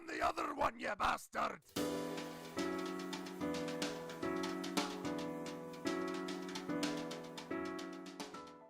on the other one, you bastard!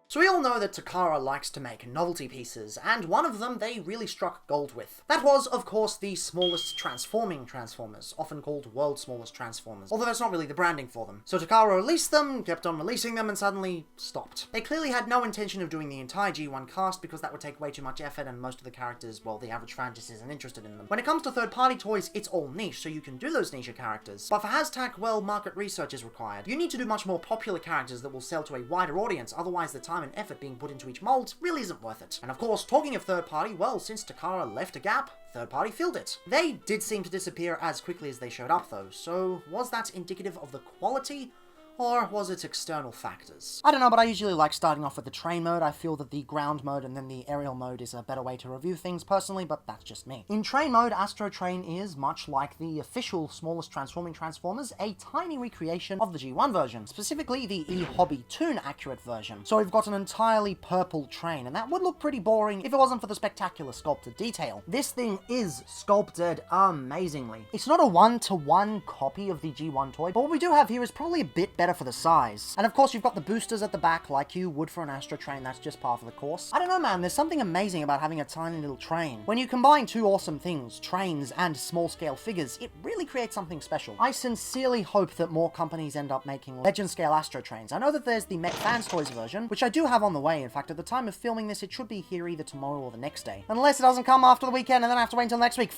So we all know that Takara likes to make novelty pieces, and one of them they really struck gold with. That was, of course, the smallest transforming Transformers, often called World's Smallest Transformers, although that's not really the branding for them. So Takara released them, kept on releasing them, and suddenly stopped. They clearly had no intention of doing the entire G1 cast because that would take way too much effort, and most of the characters, well, the average fan just isn't interested in them. When it comes to third-party toys, it's all niche, so you can do those niche characters. But for Hashtag, well, market research is required. You need to do much more popular characters that will sell to a wider audience, otherwise the time and effort being put into each mold really isn't worth it. And of course, talking of third party, well, since Takara left a gap, third party filled it. They did seem to disappear as quickly as they showed up though, so was that indicative of the quality? Or was it external factors? I don't know, but I usually like starting off with the train mode. I feel that the ground mode and then the aerial mode is a better way to review things personally, but that's just me. In train mode, Astrotrain is, much like the official smallest transforming Transformers, a tiny recreation of the G1 version, specifically the E-Hobby Toon accurate version. So we've got an entirely purple train, and that would look pretty boring if it wasn't for the spectacular sculpted detail. This thing is sculpted amazingly. It's not a one-to-one copy of the G1 toy, but what we do have here is probably a bit better for the size. And of course you've got the boosters at the back like you would for an Astrotrain, that's just part of the course. I don't know man, there's something amazing about having a tiny little train. When you combine two awesome things, trains and small scale figures, it really creates something special. I sincerely hope that more companies end up making legend scale Astrotrains. I know that there's the Mech Fans Toys version, which I do have on the way. In fact, at the time of filming this, it should be here either tomorrow or the next day. Unless it doesn't come after the weekend and then I have to wait until next week.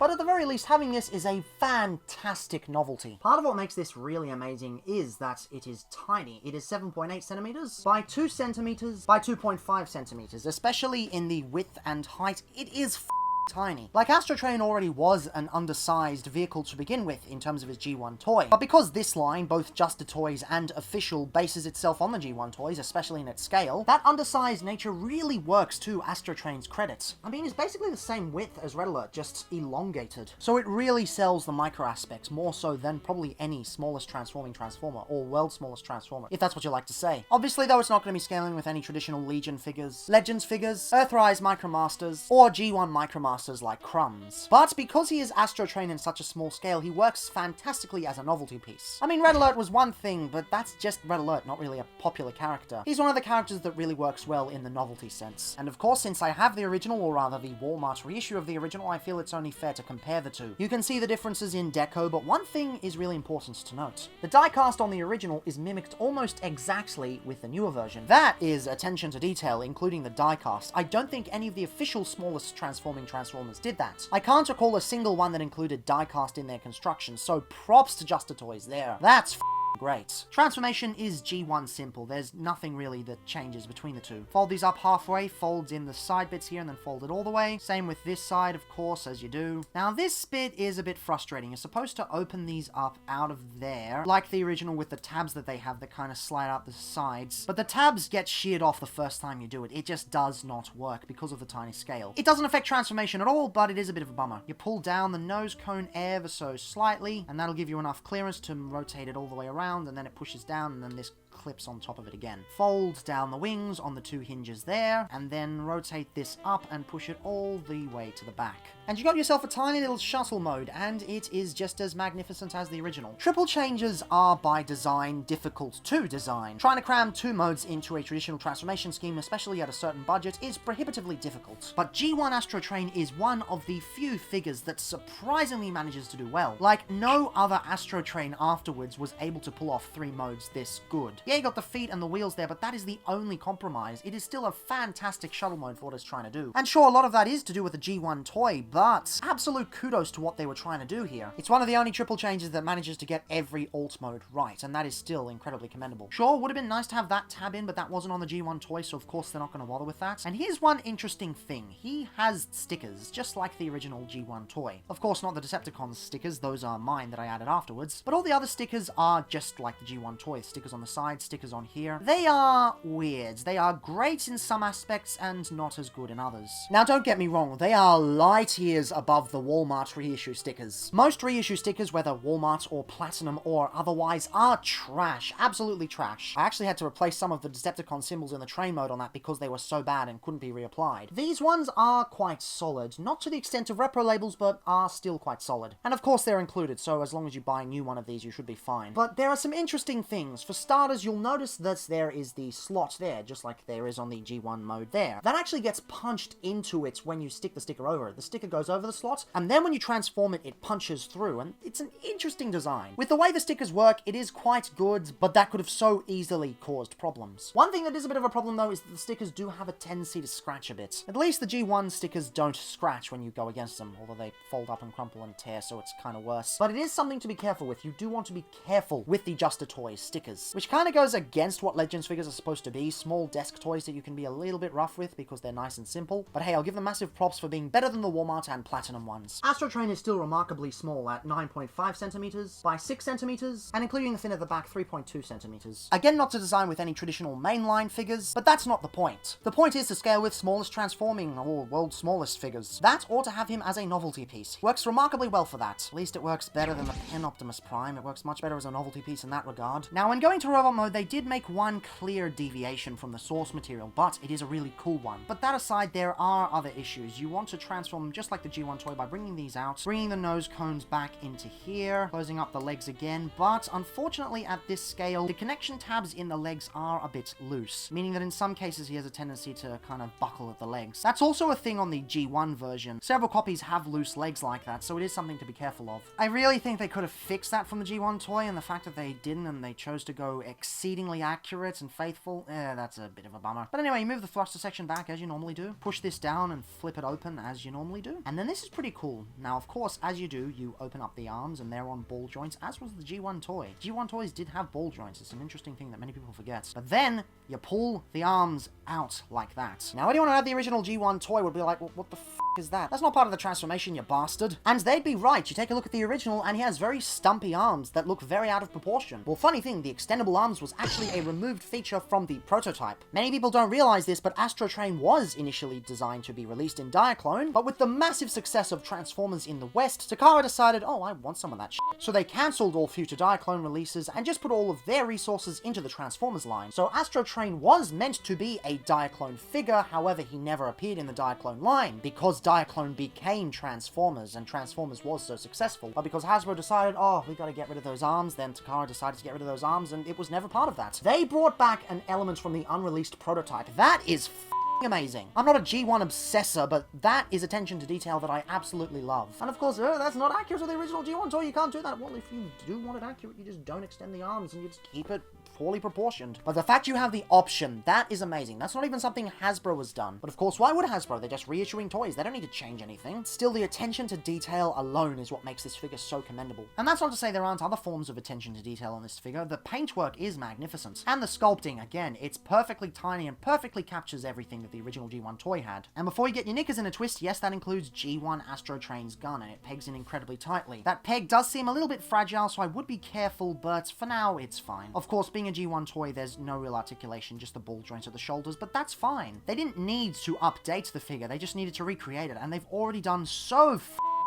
But at the very least, having this is a fantastic novelty. Part of what makes this really amazing is that it is tiny. It is 7.8 centimeters by 2 centimeters by 2.5 centimeters. Especially in the width and height, it is tiny. Like Astrotrain already was an undersized vehicle to begin with in terms of its G1 toy, but because this line, both Justitoys and Official, bases itself on the G1 toys, especially in its scale, that undersized nature really works to Astrotrain's credit. I mean, it's basically the same width as Red Alert, just elongated. So it really sells the micro aspects, more so than probably any smallest transforming Transformer, or world's smallest Transformer, if that's what you like to say. Obviously though, it's not going to be scaling with any traditional Legion figures, Legends figures, Earthrise Micromasters, or G1 Micromasters like Crumbs. But because he is Astrotrain in such a small scale, he works fantastically as a novelty piece. I mean, Red Alert was one thing, but that's just Red Alert, not really a popular character. He's one of the characters that really works well in the novelty sense. And of course, since I have the original, or rather the Walmart reissue of the original, I feel it's only fair to compare the two. You can see the differences in deco, but one thing is really important to note. The diecast on the original is mimicked almost exactly with the newer version. That is attention to detail, including the diecast. I don't think any of the official smallest transforming Transformers did that. I can't recall a single one that included diecast in their construction, so props to Justitoys there. That's great. Transformation is G1 simple. There's nothing really that changes between the two. Fold these up halfway, folds in the side bits here, and then fold it all the way. Same with this side, of course, as you do. Now, this bit is a bit frustrating. You're supposed to open these up out of there, like the original with the tabs that they have that kind of slide out the sides. But the tabs get sheared off the first time you do it. It just does not work because of the tiny scale. It doesn't affect transformation at all, but it is a bit of a bummer. You pull down the nose cone ever so slightly, and that'll give you enough clearance to rotate it all the way around, and then it pushes down, and then this clips on top of it again. Fold down the wings on the two hinges there, and then rotate this up and push it all the way to the back. And you got yourself a tiny little shuttle mode, and it is just as magnificent as the original. Triple changes are, by design, difficult to design. Trying to cram two modes into a traditional transformation scheme, especially at a certain budget, is prohibitively difficult. But G1 Astrotrain is one of the few figures that surprisingly manages to do well. Like, no other Astrotrain afterwards was able to pull off 3 modes this good. Yeah, you got the feet and the wheels there, but that is the only compromise. It is still a fantastic shuttle mode for what it's trying to do. And sure, a lot of that is to do with the G1 toy, but absolute kudos to what they were trying to do here. It's one of the only triple changes that manages to get every alt mode right, and that is still incredibly commendable. Sure, would have been nice to have that tab in, but that wasn't on the G1 toy, so of course they're not going to bother with that. And here's one interesting thing. He has stickers, just like the original G1 toy. Of course, not the Decepticons stickers, those are mine that I added afterwards, but all the other stickers are just like the G1 toy, stickers on the side, side stickers on here. They are weird. They are great in some aspects and not as good in others. Now, don't get me wrong, they are light years above the Walmart reissue stickers. Most reissue stickers, whether Walmart or Platinum or otherwise, are trash. Absolutely trash. I actually had to replace some of the Decepticon symbols in the train mode on that because they were so bad and couldn't be reapplied. These ones are quite solid. Not to the extent of repro labels, but are still quite solid. And of course they're included, so as long as you buy a new one of these, you should be fine. But there are some interesting things. For starters, you'll notice that there is the slot there, just like there is on the G1 mode there. That actually gets punched into it when you stick the sticker over it. The sticker goes over the slot, and then when you transform it, it punches through, and it's an interesting design. With the way the stickers work, it is quite good, but that could have so easily caused problems. One thing that is a bit of a problem, though, is that the stickers do have a tendency to scratch a bit. At least the G1 stickers don't scratch when you go against them, although they fold up and crumple and tear, so it's kind of worse. But it is something to be careful with. You do want to be careful with the Justitoys stickers, which kind of goes against what Legends figures are supposed to be. Small desk toys that you can be a little bit rough with because they're nice and simple. But hey, I'll give them massive props for being better than the Walmart and Platinum ones. Astrotrain is still remarkably small at 9.5 centimeters by 6 centimeters, and including the fin at the back, 3.2 centimeters. Again, not to design with any traditional mainline figures, but that's not the point. The point is to scale with smallest transforming or world's smallest figures. That or to have him as a novelty piece. Works remarkably well for that. At least it works better than the Pen Optimus Prime. It works much better as a novelty piece in that regard. Now, when going to robot mode, they did make one clear deviation from the source material, but it is a really cool one. But that aside, there are other issues. You want to transform them just like the G1 toy by bringing these out, bringing the nose cones back into here, closing up the legs again, but unfortunately at this scale, the connection tabs in the legs are a bit loose, meaning that in some cases he has a tendency to kind of buckle at the legs. That's also a thing on the G1 version. Several copies have loose legs like that, so it is something to be careful of. I really think they could have fixed that from the G1 toy, and the fact that they didn't and they chose to go exceedingly accurate and faithful, that's a bit of a bummer. But anyway, you move the thruster section back as you normally do, push this down and flip it open as you normally do, and then this is pretty cool. Now, of course, as you do, you open up the arms and they're on ball joints, as was the G1 toy. G1 toys did have ball joints. It's an interesting thing that many people forget. But then you pull the arms out like that. Now, anyone who had the original G1 toy would be like, well, what the f is that? That's not part of the transformation, you bastard. And they'd be right. You take a look at the original and he has very stumpy arms that look very out of proportion. Well, funny thing, the extendable arms was actually a removed feature from the prototype. Many people don't realize this, but Astrotrain was initially designed to be released in Diaclone, but with the massive success of Transformers in the West, Takara decided, oh, I want some of that shit. So they cancelled all future Diaclone releases and just put all of their resources into the Transformers line. So Astrotrain was meant to be a Diaclone figure, however, he never appeared in the Diaclone line, because Diaclone became Transformers, and Transformers was so successful. But because Hasbro decided, oh, we gotta get rid of those arms, then Takara decided to get rid of those arms, and it was never part of that. They brought back an element from the unreleased prototype. That is amazing. I'm not a G1 obsessor, but that is attention to detail that I absolutely love. And of course, that's not accurate to the original G1 toy. You can't do that. Well, if you do want it accurate, you just don't extend the arms and you just keep it poorly proportioned. But the fact you have the option, that is amazing. That's not even something Hasbro has done. But of course, why would Hasbro? They're just reissuing toys. They don't need to change anything. Still, the attention to detail alone is what makes this figure so commendable. And that's not to say there aren't other forms of attention to detail on this figure. The paintwork is magnificent. And the sculpting, again, it's perfectly tiny and perfectly captures everything that the original G1 toy had. And before you get your knickers in a twist, yes, that includes G1 Astrotrain's gun, and it pegs in incredibly tightly. That peg does seem a little bit fragile, so I would be careful, but for now, it's fine. Of course, being a G1 toy, there's no real articulation, just the ball joints at the shoulders, but that's fine. They didn't need to update the figure, they just needed to recreate it, and they've already done so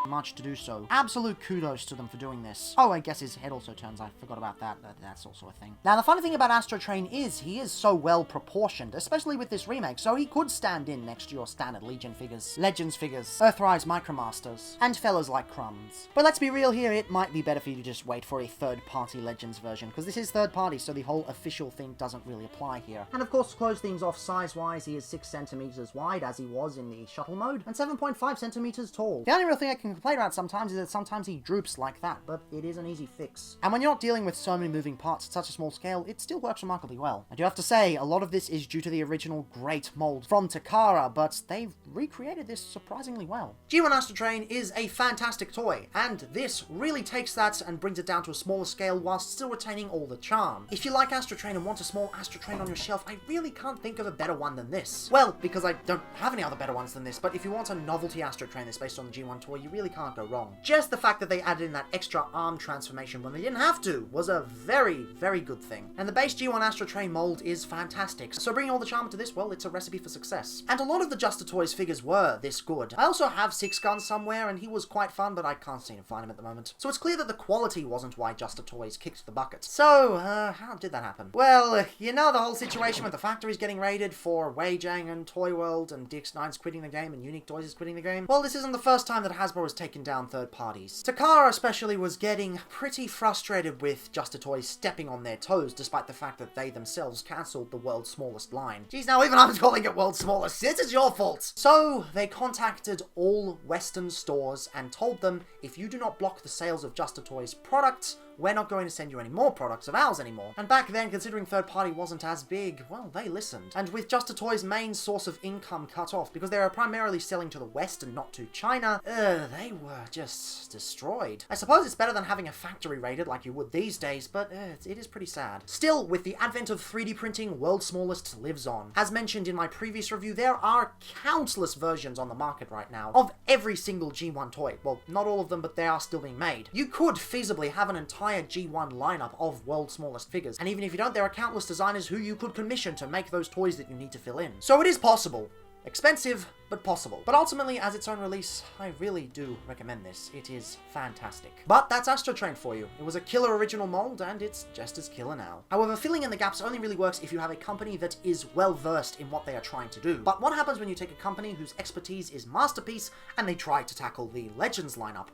much to do so. Absolute kudos to them for doing this. Oh, I guess his head also turns. I forgot about that. That's also a thing. Now, the funny thing about Astrotrain is he is so well proportioned, especially with this remake, so he could stand in next to your standard Legion figures, Legends figures, Earthrise Micromasters, and fellas like Crumbs. But let's be real here, it might be better for you to just wait for a third-party Legends version, because this is third-party, so the whole official thing doesn't really apply here. And of course, to close things off size-wise, he is 6 centimeters wide, as he was in the shuttle mode, and 7.5 centimeters tall. The only real thing I can complain about sometimes is that sometimes he droops like that, but it is an easy fix. And when you're not dealing with so many moving parts at such a small scale, it still works remarkably well. I do have to say, a lot of this is due to the original great mold from Takara, but they've recreated this surprisingly well. G1 Astrotrain is a fantastic toy, and this really takes that and brings it down to a smaller scale whilst still retaining all the charm. If you like Astrotrain and want a small Astrotrain on your shelf, I really can't think of a better one than this. Well, because I don't have any other better ones than this, but if you want a novelty Astrotrain that's based on the G1 toy, you really really can't go wrong. Just the fact that they added in that extra arm transformation when they didn't have to was a very, very good thing. And the base G1 Astrotrain mold is fantastic, so bringing all the charm to this, well, it's a recipe for success. And a lot of the Justitoys figures were this good. I also have Six Gun somewhere, and he was quite fun, but I can't seem to find him at the moment. So it's clear that the quality wasn't why Justitoys kicked the bucket. So, how did that happen? Well, you know the whole situation with the factories getting raided for Weijang and Toy World, and DX9's quitting the game, and Unique Toys is quitting the game? Well, this isn't the first time that Hasbro has taken down third parties. Takara especially was getting pretty frustrated with Justitoys stepping on their toes, despite the fact that they themselves cancelled the world's smallest line. Geez, now even I'm calling it world's smallest. This is your fault! So, they contacted all Western stores and told them, if you do not block the sales of Justitoys products, we're not going to send you any more products of ours anymore. And back then, considering third party wasn't as big, well, they listened. And with Justitoys' main source of income cut off, because they were primarily selling to the West and not to China, they were just destroyed. I suppose it's better than having a factory raided like you would these days, but it is pretty sad. Still, with the advent of 3D printing, World's Smallest lives on. As mentioned in my previous review, there are countless versions on the market right now of every single G1 toy. Well, not all of them, but they are still being made. You could feasibly have an entire G1 lineup of World's Smallest figures, and even if you don't, there are countless designers who you could commission to make those toys that you need to fill in. So it is possible. Expensive, but possible. But ultimately, as its own release, I really do recommend this. It is fantastic. But that's Astrotrain for you. It was a killer original mold, and it's just as killer now. However, filling in the gaps only really works if you have a company that is well versed in what they are trying to do. But what happens when you take a company whose expertise is Masterpiece, and they try to tackle the Legends lineup?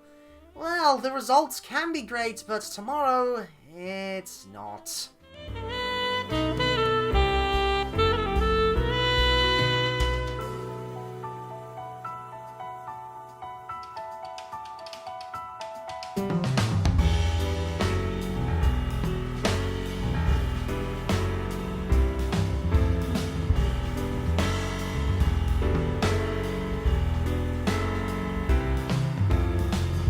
Well, the results can be great, but tomorrow, it's not.